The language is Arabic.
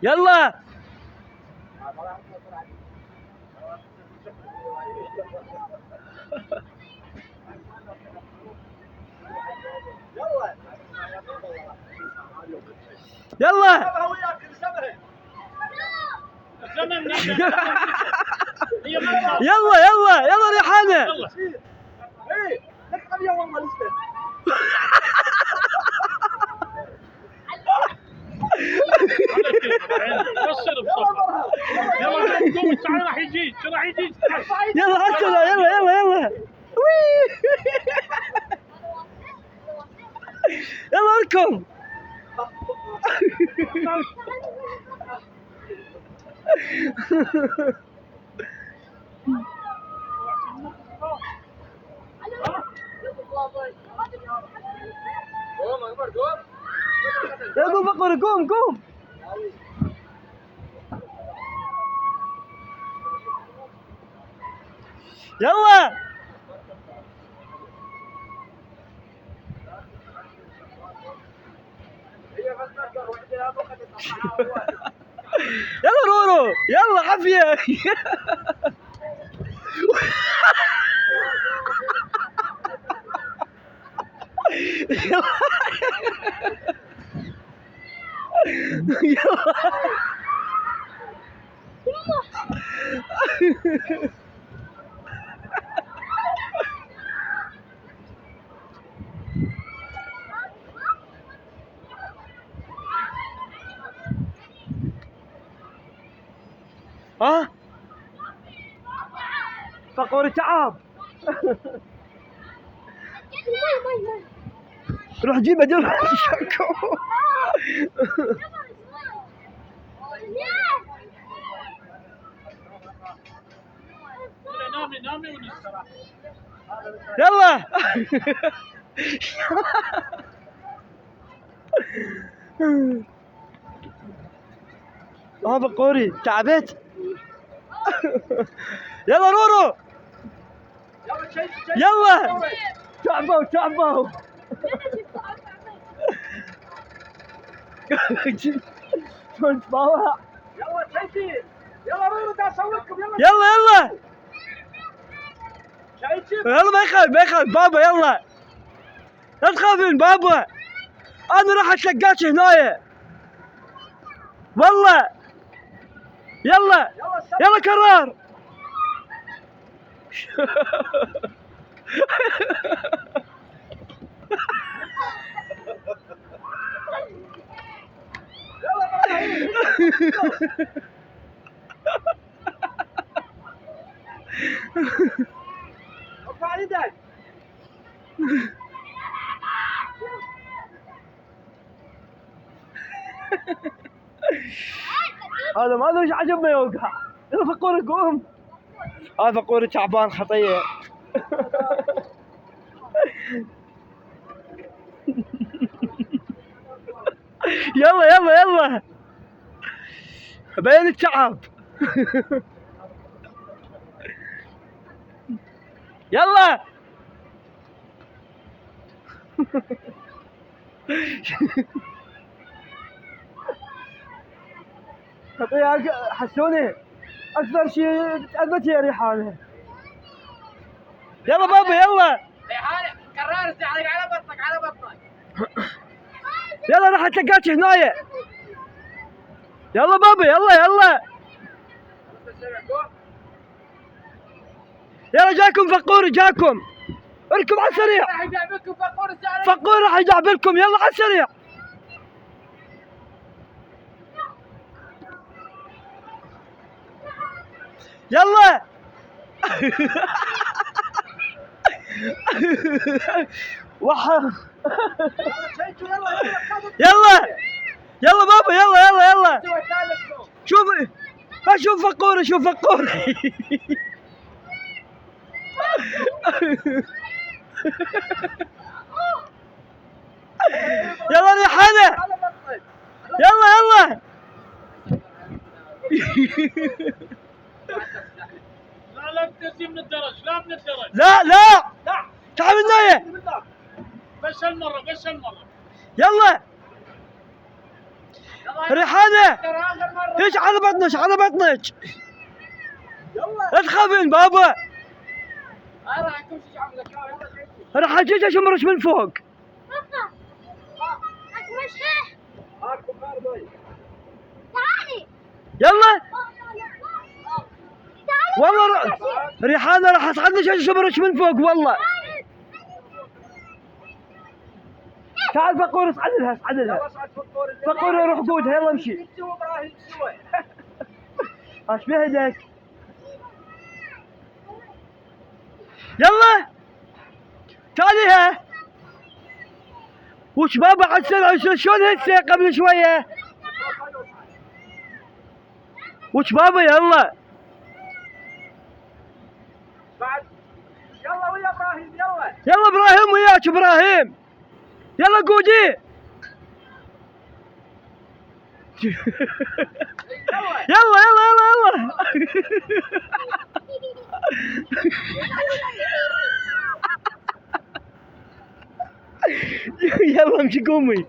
يلا يلا يلا يلا يلا ريحانة. يلا قوم تعال راح يجي يلا عسلة يلا يلا يلا يلا اركض. يا قوم فقور قوم قوم. يلا يلا رورو يلا عافية. يلا ها فقور تعب. روح جيب ادور شكو. نامي ونستراح. يلا فقوري تعبت. يلا رورو يلا تعبوا تعبوا. كنت طالع. يلا شايفين يلا رورو دا اصوركم يلا يلا يلا شايفين يلا ما يخاف ما يخاف بابا. يلا لا تخافين بابا انا راح اتلقاك هنايا والله. يلا يلا كرار. ارفع يدك هذا ما ادري ايش عجبني يوقع. يلا فقور قوم. هذا فقور تعبان خطيه. يلا يلا يلا بين التعب. يلا خطيه حسوني اكثر شيء تعبت يا ريحانه. يلا بابا يلا ريحانه كرار عليك على بطنك على بطنك. يلا راح اتلقاك هنايا. يلا بابا يلا يلا يلا جاكم فقور جاكم. اركب على السريع. راح يجعبكم فقور الزعلان. فقور راح يجعبلكم. يلا على السريع. يلا وحر. يلا يلا بابا يلا يلا يلا شوف شوف فقوري شوف فقوري. يلا ريحانة يلا يلا. لا تنزل من الدرج لا من الدرج. لا لا تعال هنا بس هالمرة يلا ريحانة ترى آخر مرة. ايش على بطنك على بطنك يلا. لا تخافين بابا أنا راح أكون شو عاملك يلا جيتي. راح اجيك اشمرش من فوق بابا اتمشى هاكم برضه. تعالي يلا تعالي والله ريحانة راح اصعدك اشمرش من فوق والله تعال فقور اصعد لها اصعد لها يلا صعد فطور اللي فقور روح قودها يلا امشي انت وابراهيم سوا. ايش بهدك يلا تعالي ها وش بابا عسل شلون هسه قبل شويه وش بابا يلا بعد يلا ويا ابراهيم يلا. يلا ابراهيم وياك ابراهيم يلا قودي يلا يلا يلا يلا يلا امشي قومي